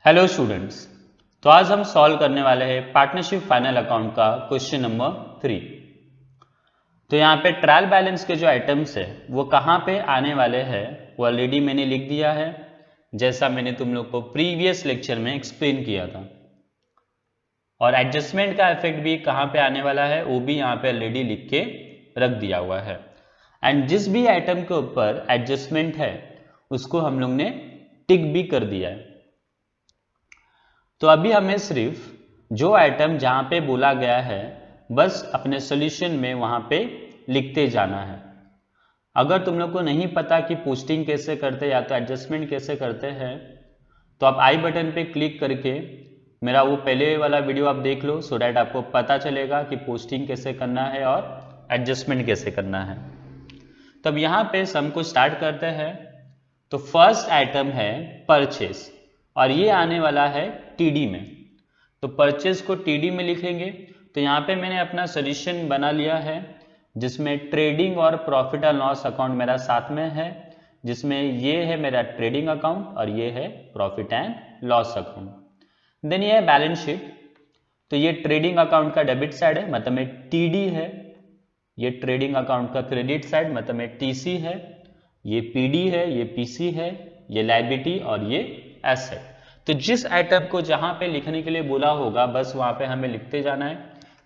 Hello students. तो आज हम सॉल्व करने वाले हैं पार्टनरशिप फाइनल अकाउंट का क्वेश्चन नंबर 3। तो यहाँ पे ट्रायल बैलेंस के जो आइटम्स है वो कहाँ पे आने वाले हैं वो ऑलरेडी मैंने लिख दिया है, जैसा मैंने तुम लोग को प्रीवियस लेक्चर में एक्सप्लेन किया था। और एडजस्टमेंट का इफेक्ट भी कहाँ पे आने वाला है वो भी यहाँ पे ऑलरेडी लिख के रख दिया हुआ है। एंड जिस भी आइटम के ऊपर एडजस्टमेंट है उसको हम लोग ने टिक भी कर दिया है। तो अभी हमें सिर्फ जो आइटम जहां पे बोला गया है बस अपने सॉल्यूशन में वहां पे लिखते जाना है। अगर तुम लोग को नहीं पता कि पोस्टिंग कैसे करते या तो एडजस्टमेंट कैसे करते हैं तो आप आई बटन पे क्लिक करके मेरा वो पहले वाला वीडियो आप देख लो, सो डैट आपको पता चलेगा कि पोस्टिंग कैसे करना है और एडजस्टमेंट कैसे करना है। तब यहाँ पे सम को स्टार्ट करते हैं। तो फर्स्ट आइटम है परचेस और ये आने वाला है टीडी में। तो परचेज को टीडी में लिखेंगे। तो यहाँ पे मैंने अपना सॉल्यूशन बना लिया है जिसमें ट्रेडिंग और प्रॉफिट एंड लॉस अकाउंट मेरा साथ में है, जिसमें ये है मेरा ट्रेडिंग अकाउंट और ये है profit and loss account. Then ये है बैलेंस शीट। तो ये ट्रेडिंग अकाउंट का डेबिट साइड है, मतलब में टीडी है। ये ट्रेडिंग अकाउंट का क्रेडिट साइड, मतलब में टीसी है। ये पीडी है, ये पीसी है, ये लायबिलिटी और ये एसेट। तो जिस आइटम को जहां पे लिखने के लिए बोला होगा बस वहां पे हमें लिखते जाना है।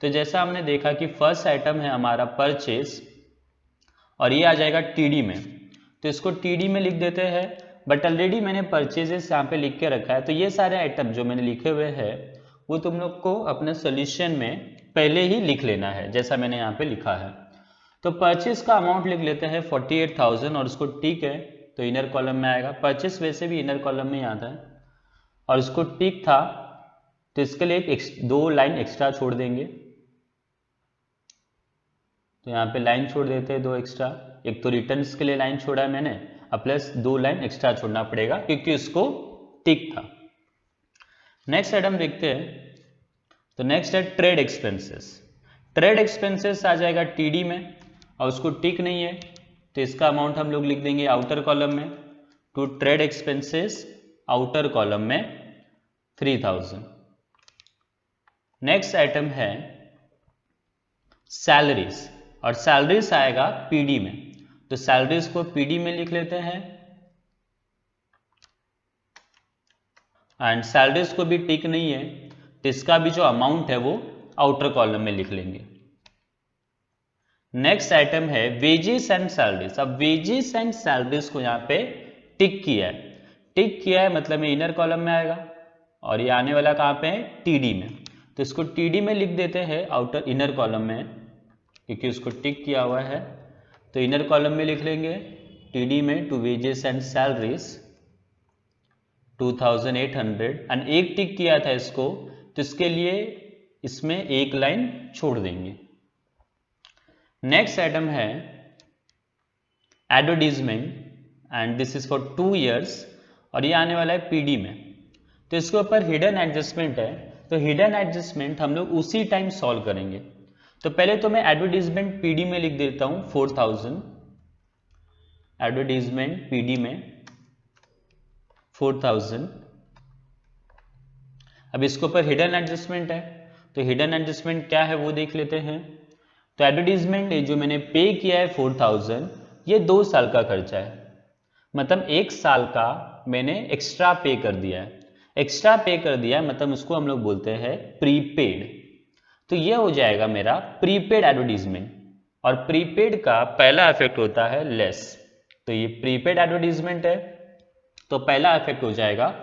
तो जैसा हमने देखा कि फर्स्ट आइटम है हमारा परचेस और ये आ जाएगा टीडी में, तो इसको टीडी में लिख देते हैं। बट ऑलरेडी मैंने परचेजेस यहाँ पे लिख के रखा है, तो ये सारे आइटम जो मैंने लिखे हुए हैं वो तुम लोग को अपने सोल्यूशन में पहले ही लिख लेना है, जैसा मैंने यहाँ पे लिखा है। तो परचेस का अमाउंट लिख लेते हैं 48,000 और उसको टिक है तो इनर कॉलम में आएगा। परचेस वैसे भी इनर कॉलम में ही आता है और इसको टिक था तो इसके लिए दो लाइन एक्स्ट्रा छोड़ देंगे। तो यहाँ पे लाइन छोड़ देते हैं दो एक्स्ट्रा। एक तो रिटर्न्स के लिए लाइन छोड़ा है मैंने, अब प्लस दो लाइन एक्स्ट्रा छोड़ना पड़ेगा क्योंकि उसको टिक था। नेक्स्ट आइटम देखते हैं। तो नेक्स्ट है ट्रेड एक्सपेंसेस। ट्रेड एक्सपेंसेस आ जाएगा टीडी में और उसको टिक नहीं है तो इसका अमाउंट हम लोग लिख देंगे आउटर कॉलम में। To trade expenses outer column में 3,000। नेक्स्ट आइटम है सैलरीज और सैलरीज आएगा पीडी में। तो सैलरीज को पीडी में लिख लेते हैं एंड सैलरीज को भी टिक नहीं है तो इसका भी जो अमाउंट है वो आउटर कॉलम में लिख लेंगे। नेक्स्ट आइटम है वेजेस एंड सैलरीज। अब वेजेस एंड सैलरीज को यहाँ पे टिक किया है। टिक किया है मतलब ये इनर कॉलम में आएगा और ये आने वाला कहाँ पे है टीडी में। तो इसको टीडी में लिख देते हैं आउटर इनर कॉलम में क्योंकि उसको टिक किया हुआ है। तो इनर कॉलम में लिख लेंगे टीडी में to wages and salaries 2,800 and एक टिक किया था इसको तो इसके लिए इसमें एक लाइन छोड़ देंगे। नेक्स्ट आइटम है advertisement and this is for 2 years और ये आने वाला है पीडी में। तो इसके ऊपर हिडन एडजस्टमेंट है तो हिडन एडजस्टमेंट हम लोग उसी टाइम सॉल्व करेंगे। तो पहले तो मैं एडवर्टीजमेंट पीडी में लिख देता हूं 4,000। एडवर्टीजमेंट पीडी में 4,000। अब इसके ऊपर हिडन एडजस्टमेंट है तो हिडन एडजस्टमेंट क्या है वो देख लेते हैं। तो एडवर्टीजमेंट जो मैंने पे किया है 4,000 ये 2 साल का खर्चा है, मतलब 1 साल का मैंने एक्स्ट्रा पे कर दिया है। एक्स्ट्रा पे कर दिया है मतलब उसको हम लोग बोलते हैं प्रीपेड। तो ये हो जाएगा मेरा प्रीपेड एडवर्टीजमेंट और प्रीपेड का पहला इफेक्ट होता है लेस। तो ये प्रीपेड एडवर्टीजमेंट है तो पहला इफेक्ट हो जाएगा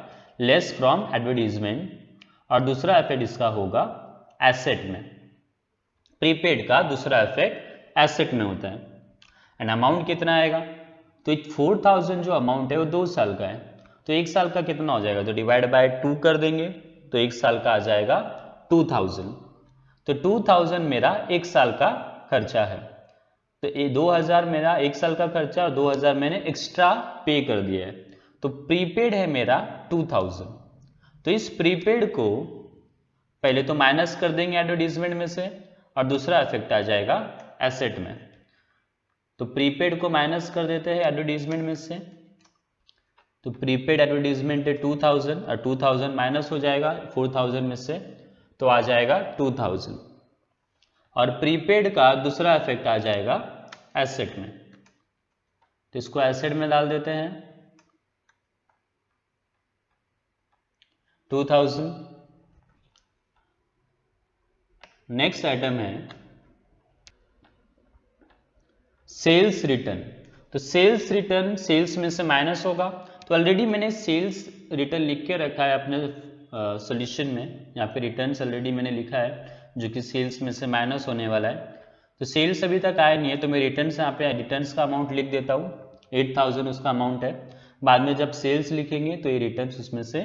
लेस फ्रॉम एडवर्टीजमेंट और दूसरा इफेक्ट इसका होगा एसेट में। प्रीपेड का दूसरा इफेक्ट एसेट में होता है। एंड अमाउंट कितना आएगा तो 4,000 जो अमाउंट है वो 2 साल का है तो 1 साल का कितना हो जाएगा तो डिवाइड बाय 2 कर देंगे तो 1 साल का आ जाएगा 2,000। तो 2,000 मेरा 1 साल का खर्चा है। तो 2,000 मेरा 1 साल का खर्चा और 2,000 मैंने एक्स्ट्रा पे कर दिया है तो प्रीपेड है मेरा 2,000। तो इस प्रीपेड को पहले तो माइनस कर देंगे एडवर्टीजमेंट में से और दूसरा इफेक्ट आ जाएगा एसेट में। तो प्रीपेड को माइनस कर देते हैं एडवर्टीजमेंट में से तो प्रीपेड एडवर्टीजमेंट है 2000 और 2000 माइनस हो जाएगा 4000 में से, तो आ जाएगा 2000। और प्रीपेड का दूसरा इफेक्ट आ जाएगा एसेट में, तो इसको एसेट में डाल देते हैं 2000। नेक्स्ट आइटम है सेल्स रिटर्न। तो सेल्स रिटर्न सेल्स में से माइनस होगा, तो ऑलरेडी मैंने सेल्स रिटर्न लिख के रखा है अपने सॉल्यूशन में। यहाँ पे रिटर्न्स ऑलरेडी मैंने लिखा है जो कि सेल्स में से माइनस होने वाला है। तो सेल्स अभी तक आया नहीं है, तो मैं रिटर्न्स यहाँ पे रिटर्न्स का अमाउंट लिख देता हूँ, 8000 उसका अमाउंट है। बाद में जब सेल्स लिखेंगे तो ये रिटर्न्स उसमें से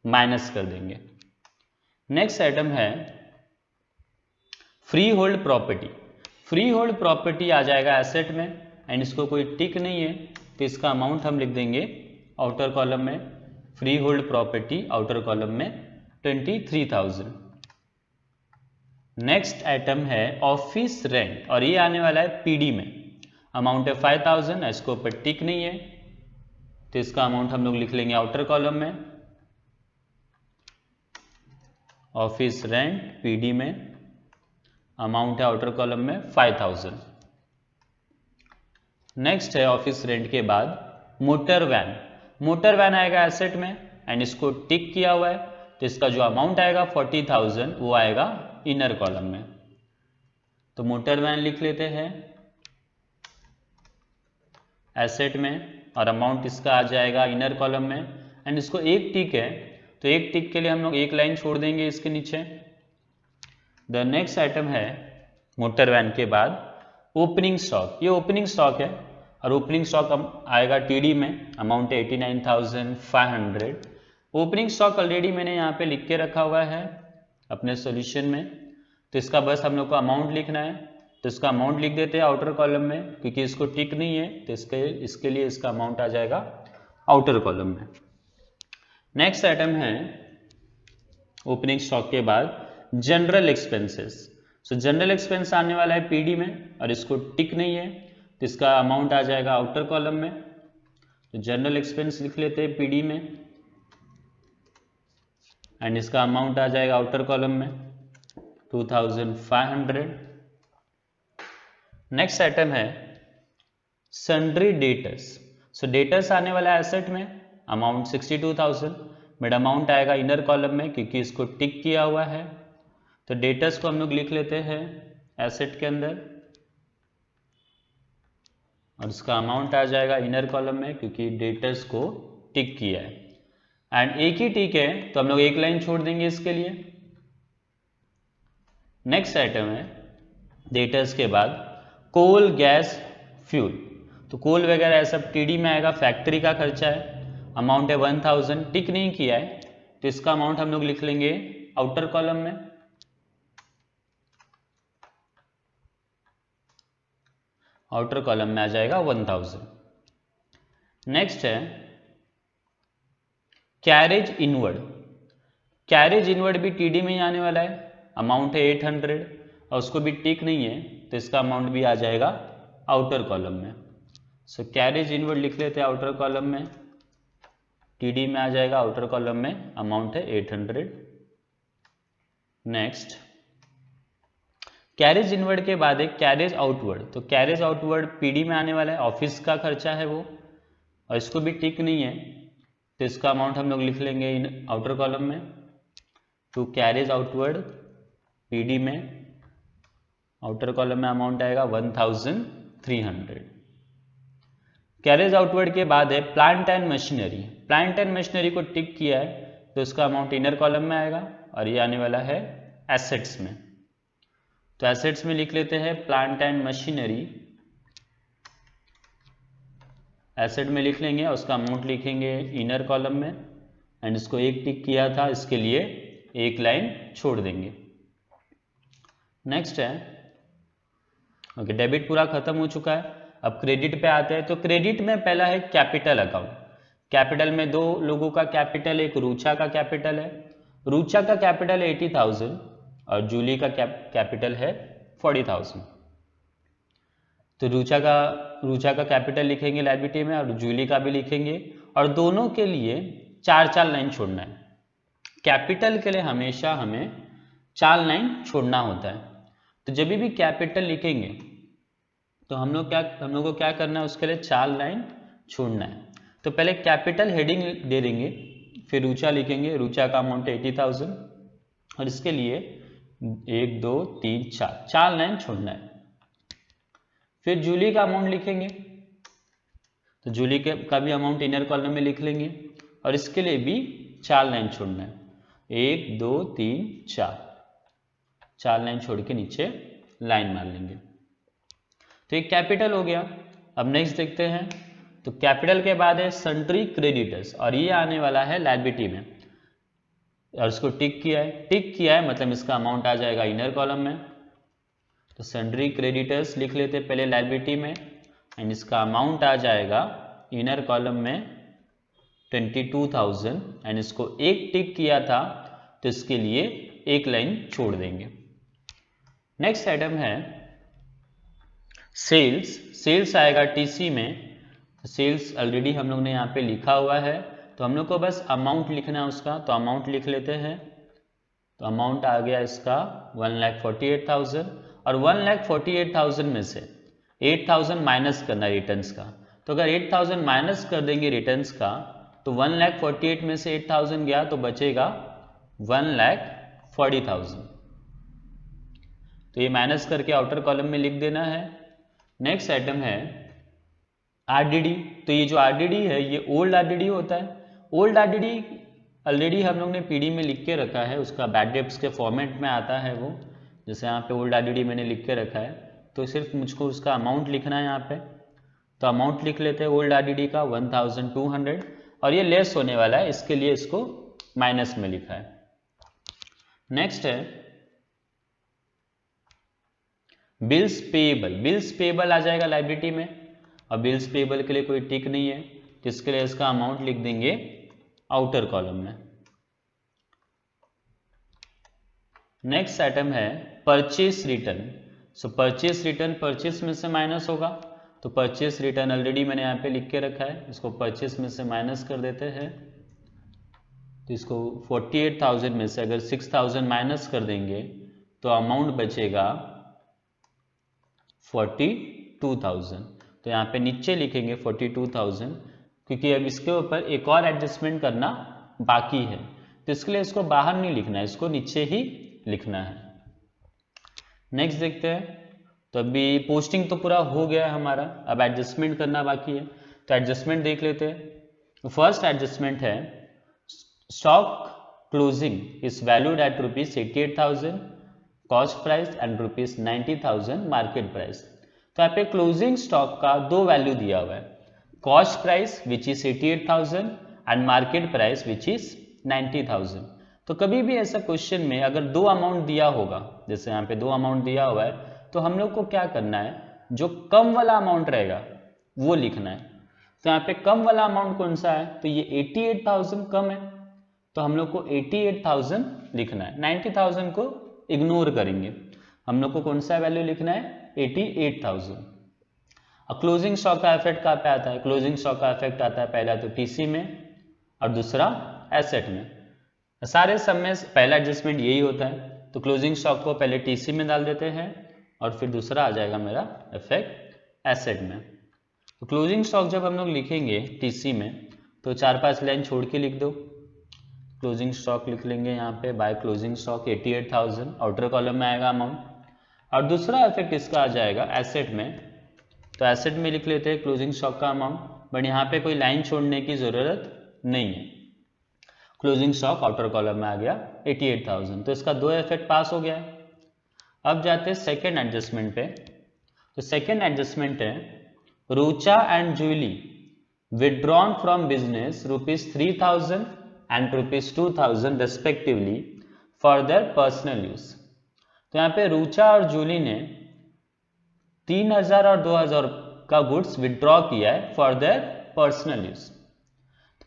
माइनस कर देंगे। नेक्स्ट आइटम है free hold property. Free hold property आ जाएगा एसेट में, एंड इसको कोई टिक नहीं है, तो इसका अमाउंट हम लिख देंगे आउटर कॉलम में, free hold property outer column में 23,000। नेक्स्ट आइटम है ऑफिस रेंट, और ये आने वाला है पीडी में, अमाउंट है 5000, इसको ऊपर टिक नहीं है, तो इसका अमाउंट हम लोग लिख लेंगे आउटर कॉलम में, ऑफिस रेंट पीडी में, अमाउंट है आउटर कॉलम में 5000। नेक्स्ट है ऑफिस रेंट के बाद मोटर वैन। मोटर वैन आएगा एसेट में, एंड इसको टिक किया हुआ है, तो इसका जो अमाउंट आएगा 40,000 वो आएगा इनर कॉलम में। तो मोटर वैन लिख लेते हैं एसेट में, और अमाउंट इसका आ जाएगा इनर कॉलम में, एंड इसको एक टिक है, तो एक टिक के लिए हम लोग एक लाइन छोड़ देंगे इसके नीचे। द नेक्स्ट आइटम है मोटर वैन के बाद ओपनिंग स्टॉक। ये ओपनिंग स्टॉक है, और ओपनिंग स्टॉक आएगा टीडी में, अमाउंट है 89,500। ओपनिंग स्टॉक ऑलरेडी मैंने यहाँ पे लिख के रखा हुआ है अपने सॉल्यूशन में, तो इसका बस हम लोग को अमाउंट लिखना है, तो इसका अमाउंट लिख देते हैं आउटर कॉलम में, क्योंकि इसको टिक नहीं है, तो इसके लिए इसका अमाउंट आ जाएगा आउटर कॉलम में। नेक्स्ट आइटम है ओपनिंग स्टॉक के बाद जनरल एक्सपेंसेस। सो जनरल एक्सपेंस आने वाला है पीडी में, और इसको टिक नहीं है, तो इसका अमाउंट आ जाएगा आउटर कॉलम में। तो जनरल एक्सपेंस लिख लेते हैं पीडी में, एंड इसका अमाउंट आ जाएगा आउटर कॉलम में 2,500। नेक्स्ट आइटम है सन्ड्री डेटर्स। सो डेटर्स आने वाला है एसेट में, अमाउंट 62,000, बट अमाउंट आएगा इनर कॉलम में क्योंकि इसको टिक किया हुआ है। तो डेटर्स को हम लोग लिख लेते हैं एसेट के अंदर, और इसका अमाउंट आ जाएगा इनर कॉलम में क्योंकि डेटर्स को टिक किया है, एंड एक ही टिक है, तो हम लोग एक लाइन छोड़ देंगे इसके लिए। नेक्स्ट आइटम है डेटर्स के बाद कोल गैस फ्यूल। तो कोल वगैरह सब टीडी में आएगा, फैक्ट्री का खर्चा है, अमाउंट है 1000, टिक नहीं किया है, तो इसका अमाउंट हम लोग लिख लेंगे आउटर कॉलम में, आउटर कॉलम में आ जाएगा 1000। नेक्स्ट है कैरेज इनवर्ड। कैरेज इनवर्ड भी टीडी में ही आने वाला है, अमाउंट है 800, और उसको भी टिक नहीं है, तो इसका अमाउंट भी आ जाएगा आउटर कॉलम में। सो कैरेज इनवर्ड लिख लेते हैं आउटर कॉलम में, टीडी में आ जाएगा आउटर कॉलम में, अमाउंट है 800। नेक्स्ट कैरेज इनवर्ड के बाद एक कैरेज आउटवर्ड। तो कैरेज आउटवर्ड पीडी में आने वाला है, ऑफिस का खर्चा है वो, और इसको भी टिक नहीं है, तो इसका अमाउंट हम लोग लिख लेंगे इन आउटर कॉलम में, टू कैरेज आउटवर्ड पीडी में, आउटर कॉलम में अमाउंट आएगा 1300। कैरेज आउटवर्ड के बाद है plant and machinery. Plant and machinery को टिक किया है, तो इसका अमाउंट इनर कॉलम में आएगा, और ये आने वाला है एसेट्स में। तो एसेट्स में लिख लेते हैं प्लांट एंड मशीनरी, एसेट में लिख लेंगे, और उसका अमाउंट लिखेंगे इनर कॉलम में, एंड इसको एक टिक किया था, इसके लिए एक लाइन छोड़ देंगे। नेक्स्ट है ओके, डेबिट पूरा खत्म हो चुका है, अब क्रेडिट पे आते हैं। तो क्रेडिट में पहला है कैपिटल अकाउंट। कैपिटल में दो लोगों का कैपिटल, एक रूचा का कैपिटल है, रूचा का कैपिटल है 80,000 और जूली का कैपिटल है 40,000। तो रूचा का कैपिटल लिखेंगे लायबिलिटी में और जूली का भी लिखेंगे, और दोनों के लिए 4-4 लाइन छोड़ना है। कैपिटल के लिए हमेशा हमें 4 लाइन छोड़ना होता है। तो जब भी कैपिटल लिखेंगे तो हम लोग को क्या करना है, उसके लिए 4 लाइन छोड़ना है। तो पहले कैपिटल हेडिंग दे देंगे, फिर रूचा लिखेंगे, रूचा का अमाउंट 80,000 और इसके लिए 1 2 3 4 लाइन छोड़ना है। फिर जूली का अमाउंट लिखेंगे, तो जूली का भी अमाउंट इनर कॉलम में लिख लेंगे और इसके लिए भी 4 लाइन छोड़ना है, 1 2 3 4 लाइन छोड़ के नीचे लाइन मार लेंगे। तो एक कैपिटल हो गया। अब नेक्स्ट देखते हैं, तो कैपिटल के बाद है सन्ड्री क्रेडिटर्स और ये आने वाला है लायबिलिटी में, और इसको टिक किया है मतलब इसका अमाउंट आ जाएगा इनर कॉलम में। तो सन्ड्री क्रेडिटर्स लिख लेते पहले लायबिलिटी में एंड इसका अमाउंट आ जाएगा इनर कॉलम में 22,000 एंड इसको एक टिक किया था तो इसके लिए 1 लाइन छोड़ देंगे। नेक्स्ट आइटम है सेल्स आएगा टीसी में। सेल्स ऑलरेडी हम लोग ने यहाँ पे लिखा हुआ है, तो हम लोग को बस अमाउंट लिखना है उसका, तो अमाउंट लिख लेते हैं। तो अमाउंट आ गया इसका 1,48,000 और 1,48,000 में से 8,000 माइनस करना है रिटर्न्स का। तो अगर 8,000 माइनस कर देंगे रिटर्न्स का तो 1,48,000 में से 8,000 गया तो बचेगा 1,40,000। तो ये माइनस करके आउटर कॉलम में लिख देना है। नेक्स्ट आइटम है आरडीडी। तो ये जो आरडीडी है ये ओल्ड आरडीडी होता है। ओल्ड आरडीडी ऑलरेडी हम लोग ने पीडी में लिख के रखा है, उसका बैड डेब्ट्स के फॉर्मेट में आता है वो, जैसे यहाँ पे ओल्ड आरडीडी मैंने लिख के रखा है। तो सिर्फ मुझको उसका अमाउंट लिखना है यहाँ पे, तो अमाउंट लिख लेते हैं ओल्ड आरडीडी का 1,200 और ये लेस होने वाला है, इसके लिए इसको माइनस में लिखा है। नेक्स्ट है बिल्स पेएबल। बिल्स पेएबल आ जाएगा लायबिलिटी में और बिल्स पेएबल के लिए कोई टिक नहीं है, तो इसके लिए इसका अमाउंट लिख देंगे आउटर कॉलम में। नेक्स्ट आइटम है परचेस रिटर्न। सो परचेस रिटर्न परचेस में से माइनस होगा, तो परचेस रिटर्न ऑलरेडी मैंने यहाँ पे लिख के रखा है, इसको परचेस में से माइनस कर देते हैं। तो इसको 48,000 में से अगर 6,000 माइनस कर देंगे तो अमाउंट बचेगा 42,000। तो यहाँ पे नीचे लिखेंगे 42,000 क्योंकि अब इसके ऊपर एक और एडजस्टमेंट करना बाकी है, तो इसके लिए इसको बाहर नहीं लिखना है, इसको नीचे ही लिखना है। नेक्स्ट देखते हैं, तो अभी पोस्टिंग तो पूरा हो गया है हमारा, अब एडजस्टमेंट करना बाकी है, तो एडजस्टमेंट देख लेते हैं। फर्स्ट एडजस्टमेंट है stock closing is valued at ₹88,000 cost price and ₹90,000 market price. तो यहाँ पे क्लोजिंग स्टॉक का 2 वैल्यू दिया हुआ है, cost price which is 88,000 and market price which is 90,000। तो कभी भी ऐसा क्वेश्चन में अगर 2 अमाउंट दिया होगा, जैसे यहाँ पे 2 अमाउंट दिया हुआ है, तो हम लोग को क्या करना है, जो कम वाला अमाउंट रहेगा वो लिखना है। तो यहाँ पे कम वाला अमाउंट कौन सा है, तो ये 88,000 कम है, तो हम लोग को 88,000 लिखना है। 90,000 को इग्नोर करेंगे, हम लोग को कौन सा वैल्यू लिखना है, 88,000। और क्लोजिंग स्टॉक का इफेक्ट कहाँ पे आता है, क्लोजिंग स्टॉक का इफेक्ट आता है पहला तो टीसी में और दूसरा एसेट में। सारे सब में पहला एडजस्टमेंट यही होता है, तो क्लोजिंग स्टॉक को पहले टीसी में डाल देते हैं और फिर दूसरा आ जाएगा मेरा इफेक्ट एसेट में। तो क्लोजिंग स्टॉक जब हम लोग लिखेंगे टीसी में तो 4-5 लाइन छोड़ के लिख दो। क्लोजिंग स्टॉक लिख लेंगे यहाँ पे by closing stock 88,000, outer column में आएगा अमाउंट, और दूसरा इफेक्ट इसका आ जाएगा एसेट में। तो एसेट में लिख लेते हैं क्लोजिंग स्टॉक का अमाउंट, बट यहाँ पे कोई लाइन छोड़ने की जरूरत नहीं है, क्लोजिंग स्टॉक आउटर कॉलम में आ गया 88,000। तो इसका 2 इफेक्ट पास हो गया है। अब जाते हैं सेकेंड एडजस्टमेंट पे। तो सेकेंड एडजस्टमेंट है Rucha and Julie withdrawn from business ₹3,000 and ₹2,000 respectively for their personal use. तो यहाँ पे रूचा और जूली ने 3,000 और 2,000 का गुड्स विड्रॉ किया है for their personal use.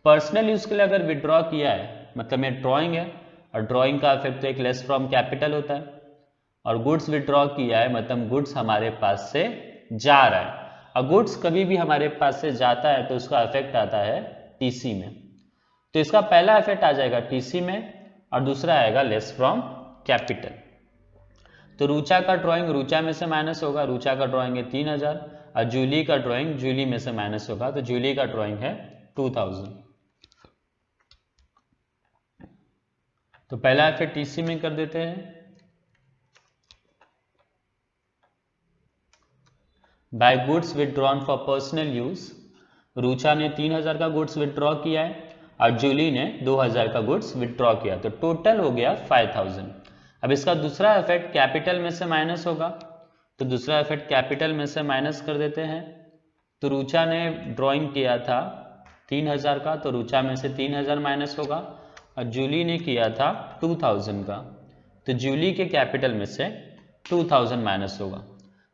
Personal use के लिए अगर विड्रॉ किया है मतलब ये ड्रॉइंग है, और ड्रॉइंग का इफेक्ट तो एक लेस फ्रॉम कैपिटल होता है, और गुड्स विड्रॉ किया है मतलब गुड्स हमारे पास से जा रहा है। और गुड्स कभी भी हमारे पास से जाता है तो उसका इफेक्ट आता है टीसी में। तो इसका पहला इफेक्ट आ जाएगा टीसी में और दूसरा आएगा लेस फ्रॉम कैपिटल। तो रुचा का ड्राइंग रुचा में से माइनस होगा, रुचा का ड्राइंग है 3000 और जूली का ड्राइंग जूली में से माइनस होगा, तो जूली का ड्राइंग है 2000। तो पहला इफेक्ट टीसी में कर देते हैं। By goods withdrawn for personal use, Rucha ने 3000 का गुड्स विथड्रॉ किया है और जूली ने 2000 का गुड्स विथड्रॉ किया, तो टोटल हो गया 5000। अब इसका दूसरा इफेक्ट कैपिटल में से माइनस होगा, तो दूसरा इफेक्ट कैपिटल में से माइनस कर देते हैं। तो रुचा ने ड्राइंग किया था 3000 का, तो रुचा में से 3000 माइनस होगा और जूली ने किया था 2000 का, तो जूली के कैपिटल में से 2000 माइनस होगा।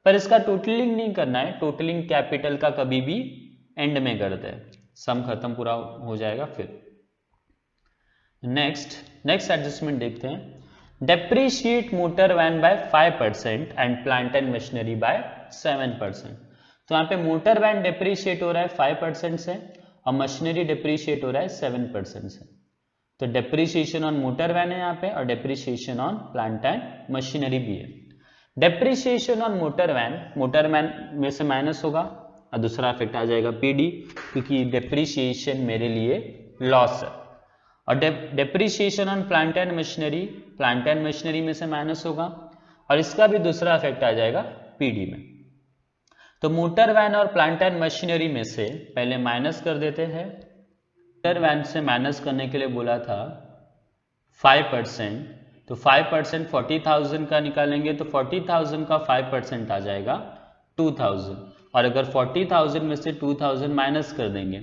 पर इसका टोटलिंग नहीं करना है, टोटलिंग कैपिटल का कभी भी एंड में करते हैं, सम खत्म पूरा हो जाएगा। फिर नेक्स्ट एडजस्टमेंट देखते हैं। Depreciate motor van by 5% and plant and machinery by 7%। तो यहाँ पे मोटर वैन डेप्रीशिएट हो रहा है 5% से और मशीनरी डेप्रीशिएट हो रहा है 7% से। तो डेप्रीशिएशन ऑन मोटर वैन है यहाँ पे और depreciation on plant and machinery भी है। डेप्रीशिएशन ऑन मोटर वैन में से माइनस होगा और दूसरा इफेक्ट आ जाएगा पीडी, क्योंकि डेप्रीशिएशन मेरे लिए लॉस है। और depreciation on plant and machinery में से माइनस होगा और इसका भी दूसरा इफेक्ट आ जाएगा पीडी में। तो मोटर वैन और प्लांट एंड मशीनरी में से पहले माइनस कर देते हैं। मोटर वैन से माइनस करने के लिए बोला था 5%, तो 5% 40,000 का निकालेंगे तो 40,000 का 5% आ जाएगा 2000, और अगर 40,000 में से 2000 माइनस कर देंगे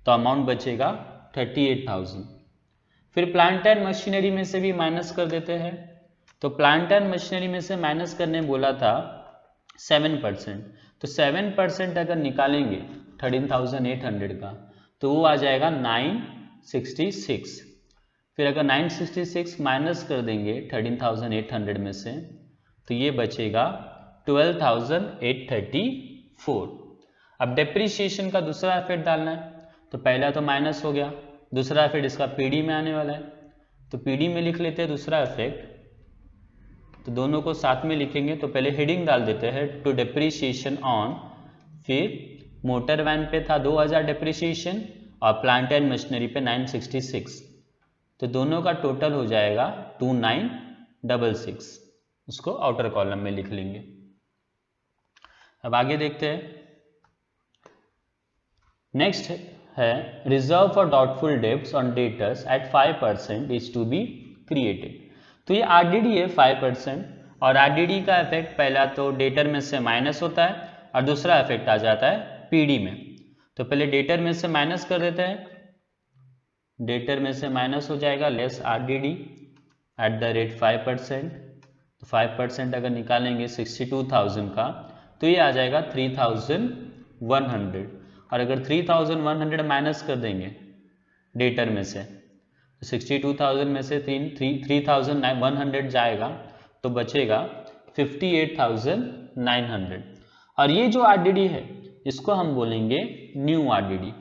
तो अमाउंट बचेगा 38,000। फिर प्लांट एंड मशीनरी में से भी माइनस कर देते हैं। तो प्लांट एंड मशीनरी में से माइनस करने बोला था 7%, तो 7% अगर निकालेंगे 13,800 का तो वो आ जाएगा 966। फिर अगर 966 माइनस कर देंगे 13,800 में से तो ये बचेगा 12,834। अब डेप्रीशिएशन का दूसरा इफेक्ट डालना है, तो पहला तो माइनस हो गया, दूसरा इफेक्ट इसका पीडी में आने वाला है, तो पीडी में लिख लेते हैं दूसरा इफेक्ट। तो दोनों को साथ में लिखेंगे, तो पहले हेडिंग डाल देते हैं टू डेप्रीशिएशन ऑन, फिर मोटर वैन पे था 2000 डेप्रीशिएशन और प्लांट एंड मशीनरी पे 966, तो दोनों का टोटल हो जाएगा 2966। उसको आउटर कॉलम में लिख लेंगे। अब आगे देखते हैं। नेक्स्ट है reserve for doubtful debts on debtors at 5% is to be created. तो ये आरडीडी है 5%, और आरडीडी का इफेक्ट पहला तो डेटर में से माइनस होता है और दूसरा इफेक्ट आ जाता है पीडी में। तो पहले डेटर में से माइनस कर देते हैं, डेटर में से माइनस हो जाएगा less RDD at the rate 5%। तो 5% अगर निकालेंगे 62,000 का तो ये आ जाएगा 3,100, और अगर 3,100 माइनस कर देंगे डेटर में से तो 62,000 में से 3,100 जाएगा तो बचेगा 58,900। और ये जो आरडीडी है इसको हम बोलेंगे न्यू आरडीडी।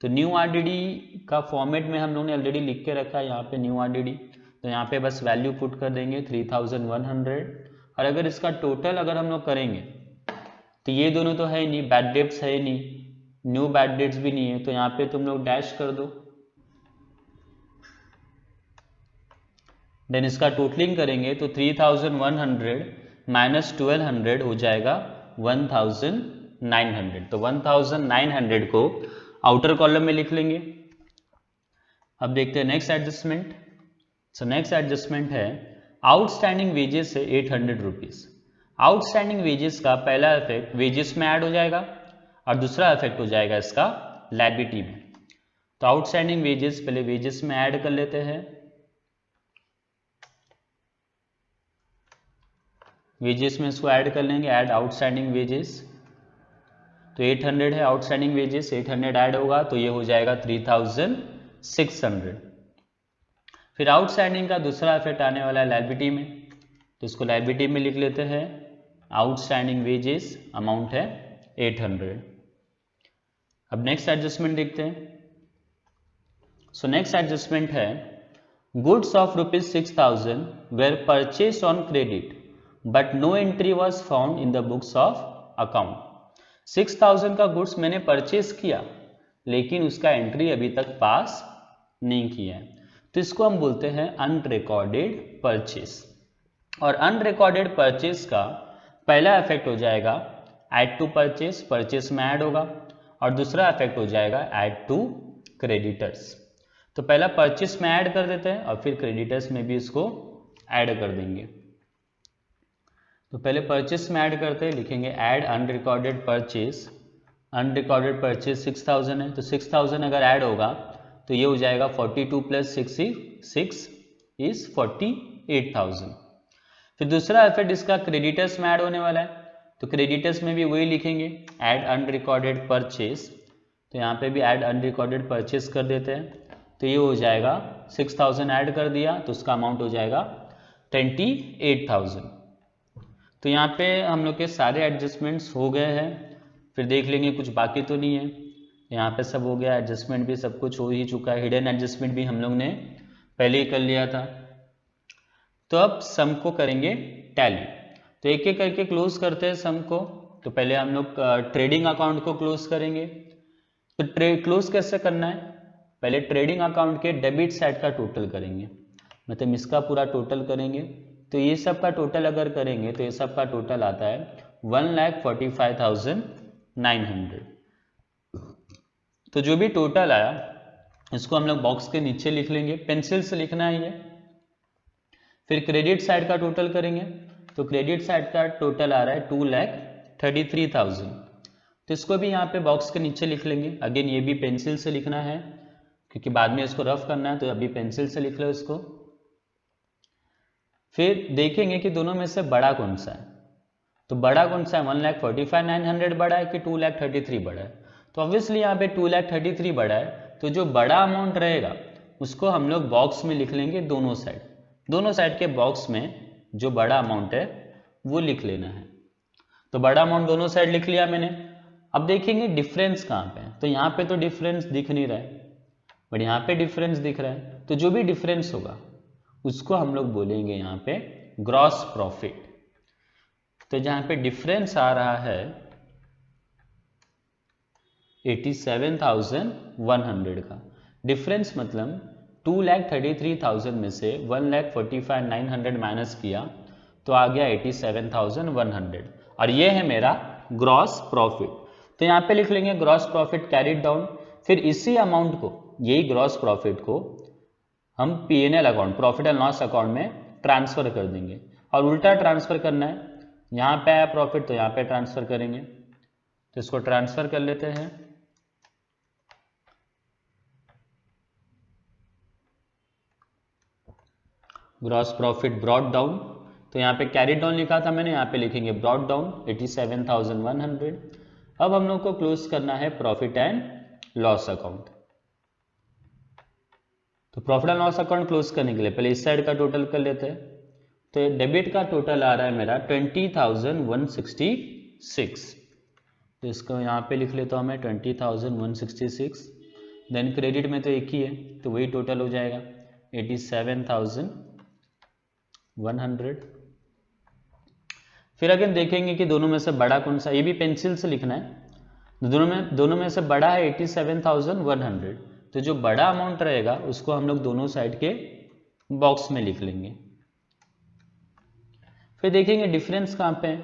तो न्यू आरडीडी का फॉर्मेट में हम लोगों ने ऑलरेडी लिख के रखा है यहाँ पे न्यू आरडीडी, तो यहाँ पे बस वैल्यू पुट कर देंगे 3,100। और अगर इसका टोटल अगर हम लोग करेंगे तो ये दोनों तो है ही नहीं, बैड डेट्स है ही नहीं, न्यू बैड डेट्स भी नहीं है, तो यहाँ पे तुम लोग डैश कर दो। देन इसका टोटलिंग करेंगे तो 3,100 माइनस 1,200 हो जाएगा 1,900। तो 1,900 को आउटर कॉलम में लिख लेंगे। अब देखते हैं नेक्स्ट एडजस्टमेंट। सो नेक्स्ट एडजस्टमेंट है आउटस्टैंडिंग वेजेस है 800 रुपीज। आउटस्टैंडिंग वेजेस का पहला इफेक्ट वेजेस में ऐड हो जाएगा और दूसरा इफेक्ट हो जाएगा इसका लायबिलिटी में। तो आउटस्टैंडिंग वेजेस पहले वेजेस में ऐड कर लेते हैं। वेजेस में इसको ऐड कर लेंगे, ऐड आउटस्टैंडिंग वेजेस। तो 800 है आउटस्टैंडिंग वेजेस, 800 ऐड होगा तो ये हो जाएगा 3,600। फिर आउटस्टैंडिंग का दूसरा इफेक्ट आने वाला है लायबिलिटी में, तो इसको लायबिलिटी में लिख लेते हैं आउटस्टैंडिंग वेजेस अमाउंट है 800। अब नेक्स्ट एडजस्टमेंट देखते हैं। सो नेक्स्ट एडजस्टमेंट है goods of ₹6,000 were purchase on credit but no entry was found in the books of account. 6,000 का गुड्स मैंने परचेज किया लेकिन उसका एंट्री अभी तक पास नहीं किया है, तो इसको हम बोलते हैं अनरिकॉर्डेड परचेज। और अनरिकॉर्डेड परचेज का पहला इफेक्ट हो जाएगा ऐड टू परचेज, परचेज में ऐड होगा, और दूसरा इफेक्ट हो जाएगा ऐड टू क्रेडिटर्स। तो पहला परचेज में ऐड कर देते हैं और फिर क्रेडिटर्स में भी इसको ऐड कर देंगे। तो पहले परचेज में ऐड करते हैं, लिखेंगे add unrecorded purchase. Unrecorded purchase 6,000 है, तो 6,000 अगर ऐड होगा तो ये हो जाएगा 42 + 66 इज 48,000। फिर दूसरा इफेक्ट इसका क्रेडिटर्स में ऐड होने वाला है, तो क्रेडिटर्स में भी वही लिखेंगे ऐड अनरिकॉर्डेड परचेज। तो यहाँ पे भी ऐड अनरिकॉर्डेड परचेज कर देते हैं, तो ये हो जाएगा 6,000 ऐड कर दिया तो उसका अमाउंट हो जाएगा 28,000। तो यहाँ पे हम लोग के सारे एडजस्टमेंट्स हो गए हैं। फिर देख लेंगे कुछ बाकी तो नहीं है, यहाँ पे सब हो गया, एडजस्टमेंट भी सब कुछ हो ही चुका है। हिडन एडजस्टमेंट भी हम लोग ने पहले ही कर लिया था। तो अब सम को करेंगे टैली। तो एक एक करके क्लोज करते हैं सम को। तो पहले हम लोग ट्रेडिंग अकाउंट को क्लोज करेंगे। तो क्लोज कैसे करना है, पहले ट्रेडिंग अकाउंट के डेबिट साइड का टोटल करेंगे, मतलब इसका पूरा टोटल करेंगे। तो ये सब का टोटल अगर करेंगे तो ये सब का टोटल आता है 1,45,900। तो जो भी टोटल आया इसको हम लोग बॉक्स के नीचे लिख लेंगे, पेंसिल से लिखना है ये। फिर क्रेडिट साइड का टोटल करेंगे, तो क्रेडिट साइड का टोटल आ रहा है 2,33,000। तो इसको भी यहाँ पे बॉक्स के नीचे लिख लेंगे। अगेन ये भी पेंसिल से लिखना है क्योंकि बाद में इसको रफ करना है, तो अभी पेंसिल से लिख लो इसको। फिर देखेंगे कि दोनों में से बड़ा कौन सा है। तो बड़ा कौन सा है, 1,45,900 बड़ा है कि 2,33,000 बड़ा है। तो ऑब्वियसली यहाँ पे 2,33,000 बड़ा है, तो जो बड़ा अमाउंट रहेगा उसको हम लोग बॉक्स में लिख लेंगे दोनों साइड। दोनों साइड के बॉक्स में जो बड़ा अमाउंट है वो लिख लेना है। तो बड़ा अमाउंट दोनों साइड लिख लिया मैंने। अब देखेंगे डिफरेंस कहाँ पे है। तो यहाँ पे तो डिफरेंस दिख नहीं रहा है, बट यहाँ पे डिफरेंस दिख रहा है। तो जो भी डिफरेंस होगा उसको हम लोग बोलेंगे यहाँ पे ग्रॉस प्रॉफिट। तो जहाँ पे डिफरेंस आ रहा है 87,100 का, डिफरेंस मतलब 2,33,000 में से 1,45,900 माइनस किया तो आ गया 87,100, और ये है मेरा ग्रॉस प्रॉफिट। तो यहाँ पे लिख लेंगे ग्रॉस प्रॉफिट कैरिड डाउन। फिर इसी अमाउंट को, यही ग्रॉस प्रॉफिट को हम P&L account, profit and loss account में ट्रांसफर कर देंगे। और उल्टा ट्रांसफर करना है, यहाँ पे आया प्रॉफिट तो यहाँ पे ट्रांसफर करेंगे। तो इसको ट्रांसफर कर लेते हैं। ग्रॉस प्रॉफिट ब्रॉट डाउन, तो यहाँ पे कैरी डाउन लिखा था मैंने, यहाँ पे लिखेंगे ब्रॉट डाउन 87,100। अब हम लोग को क्लोज करना है प्रॉफिट एंड लॉस अकाउंट। तो profit and loss account close करने के लिए पहले इस साइड का टोटल कर लेते हैं। तो डेबिट का टोटल आ रहा है मेरा 20,166। तो इसको यहाँ पे लिख लेता हूँ मैं 20,166। देन क्रेडिट में तो एक ही है तो वही टोटल हो जाएगा 87,100। फिर अगर देखेंगे कि दोनों में से बड़ा कौन सा, ये भी पेंसिल से लिखना है। दोनों में से बड़ा है 87,100, तो जो बड़ा अमाउंट रहेगा उसको हम लोग दोनों साइड के बॉक्स में लिख लेंगे। फिर देखेंगे डिफरेंस कहाँ पे है।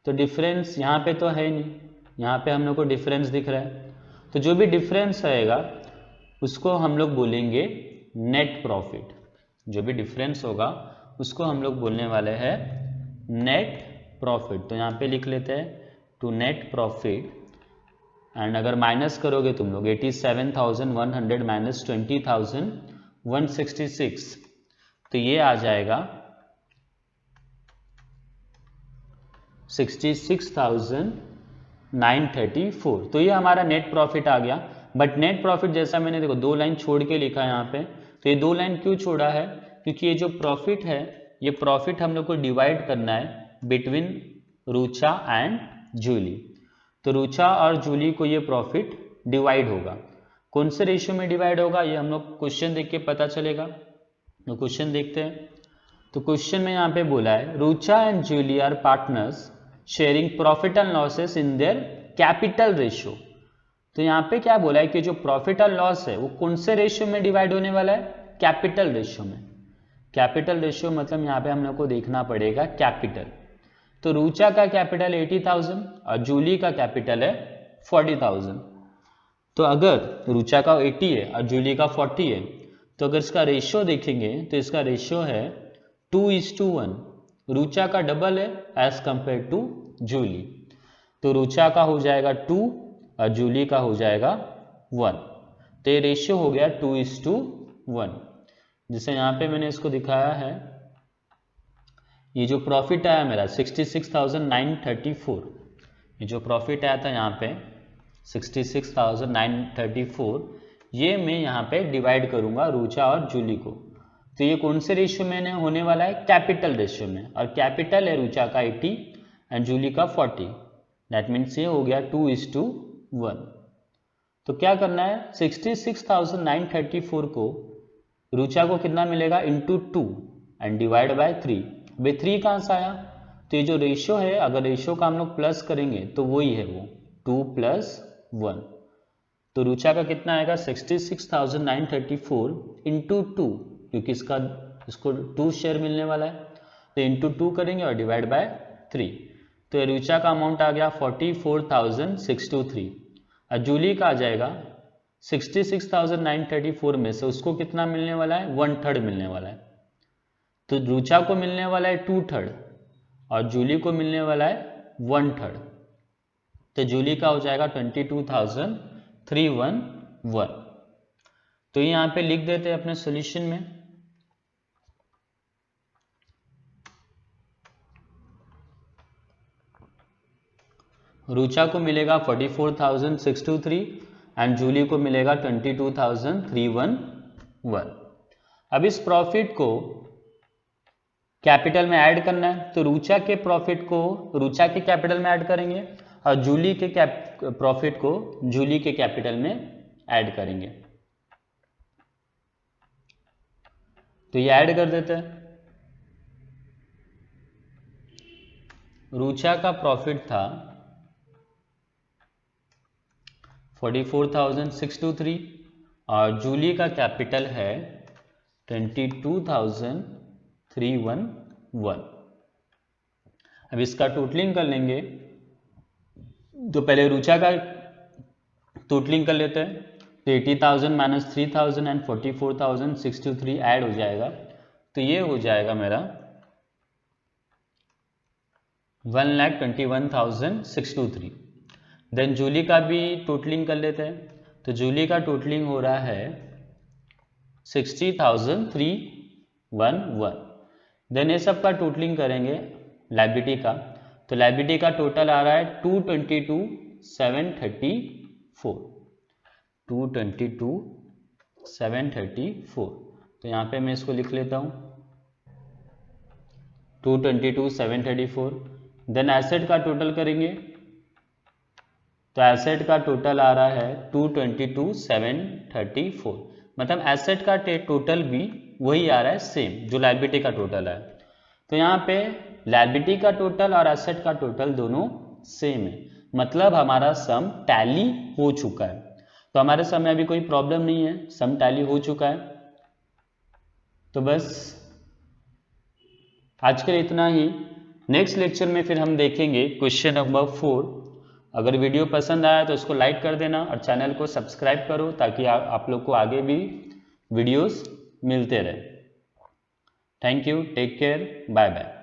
तो डिफरेंस यहाँ पे तो है नहीं, यहाँ पे हम लोग को डिफरेंस दिख रहा है। तो जो भी डिफरेंस रहेगा उसको हम लोग बोलेंगे नेट प्रॉफिट। जो भी डिफरेंस होगा उसको हम लोग बोलने वाले हैं नेट प्रॉफिट। तो यहाँ पे लिख लेते हैं टू नेट प्रॉफिट। एंड अगर माइनस करोगे तुम लोग 87,100 माइनस 20,166, तो ये आ जाएगा 66,934। तो ये हमारा नेट प्रॉफिट आ गया। बट नेट प्रॉफिट जैसा मैंने देखो 2 लाइन छोड़ के लिखा है यहाँ पे। तो ये 2 लाइन क्यों छोड़ा है, क्योंकि ये जो प्रॉफिट है ये प्रॉफिट हम लोग को डिवाइड करना है बिटवीन रुचा एंड जूली। तो रुचा और जूली को ये प्रॉफिट डिवाइड होगा। कौन से रेशियो में डिवाइड होगा ये हम लोग क्वेश्चन देख के पता चलेगा। तो क्वेश्चन देखते हैं। तो क्वेश्चन में यहाँ पे बोला है Rucha and Julie are partners sharing profit and losses in their capital ratio. तो यहाँ पे क्या बोला है कि जो प्रॉफिट और लॉस है वो कौन से रेशियो में डिवाइड होने वाला है, कैपिटल रेशियो में। कैपिटल रेशियो मतलब यहाँ पे हम लोग को देखना पड़ेगा कैपिटल। तो रुचा का कैपिटल 80,000 और जूली का कैपिटल है 40,000। तो अगर रुचा का 80 है और जूली का 40 है तो अगर इसका रेशियो देखेंगे तो इसका रेशियो है 2:1। रुचा का डबल है एज कंपेयर टू जूली। तो रुचा का हो जाएगा 2 और जूली का हो जाएगा 1। तो ये रेशियो हो गया 2:1। जैसे यहाँ पे मैंने इसको दिखाया है, ये जो प्रॉफिट आया मेरा 66,934, ये जो प्रॉफिट आया था यहाँ पे 66,934, ये मैं यहाँ पे डिवाइड करूंगा रुचा और जूली को। तो ये कौन से रेशियो में होने वाला है, कैपिटल रेशियो में। और कैपिटल है रुचा का 80 एंड जूली का 40। दैट मीन्स ये हो गया 2:1। तो क्या करना है, 66,934 को रुचा को कितना मिलेगा इंटू 2 एंड डिवाइड बाय 3। भाई 3 कहाँ से आया, तो ये जो रेशियो है अगर रेशियो का हम लोग प्लस करेंगे तो वही है वो 2+1। तो रुचा का कितना आएगा 66,934 इंटू 2, क्योंकि इसको 2 शेयर मिलने वाला है तो इंटू 2 करेंगे और डिवाइड बाय 3। तो रुचा का अमाउंट आ गया 44,623 और जूली का आ जाएगा 66,934 में से उसको कितना मिलने वाला है, 1/3 मिलने वाला है। तो रुचा को मिलने वाला है 2/3 और जूली को मिलने वाला है 1/3। तो जूली का हो जाएगा 22,311। तो यहाँ पे लिख देते हैं अपने सॉल्यूशन में। रुचा को मिलेगा 44,623 एंड जूली को मिलेगा 22,311। अब इस प्रॉफिट को कैपिटल में ऐड करना है, तो रुचा के प्रॉफिट को रुचा के कैपिटल में ऐड करेंगे और जूली के प्रॉफिट को जूली के कैपिटल में ऐड करेंगे। तो ये ऐड कर देते हैं। रुचा का प्रॉफिट था 44,623 और जूली का कैपिटल है 22,311। अब इसका टोटलिंग कर लेंगे। तो पहले रुचा का टोटलिंग कर लेते हैं। तो 80,000 माइनस 3,000 एंड 44,623 ऐड हो जाएगा। तो ये हो जाएगा मेरा 1,21,623। देन जूली का भी टोटलिंग कर लेते हैं। तो जूली का टोटलिंग हो रहा है 60,311। देन ये सब का टोटलिंग करेंगे लायबिलिटी का। तो लायबिलिटी का टोटल आ रहा है 222,734। 222,734। तो यहाँ पे मैं इसको लिख लेता हूँ 222,734। देन एसेट का टोटल करेंगे तो एसेट का टोटल आ रहा है 222,734। मतलब एसेट का टोटल भी वही आ रहा है सेम जो लायबिलिटी का टोटल है। तो यहाँ पे लायबिलिटी का टोटल और एसेट का टोटल दोनों सेम है, मतलब हमारा सम टैली हो चुका है। तो हमारे सम में अभी कोई प्रॉब्लम नहीं है, सम टैली हो चुका है। तो बस आज के लिए इतना ही। नेक्स्ट लेक्चर में फिर हम देखेंगे क्वेश्चन नंबर 4। अगर वीडियो पसंद आया तो उसको लाइक कर देना और चैनल को सब्सक्राइब करो ताकि आप लोग को आगे भी वीडियोस मिलते रहे। Thank you, take care, bye bye.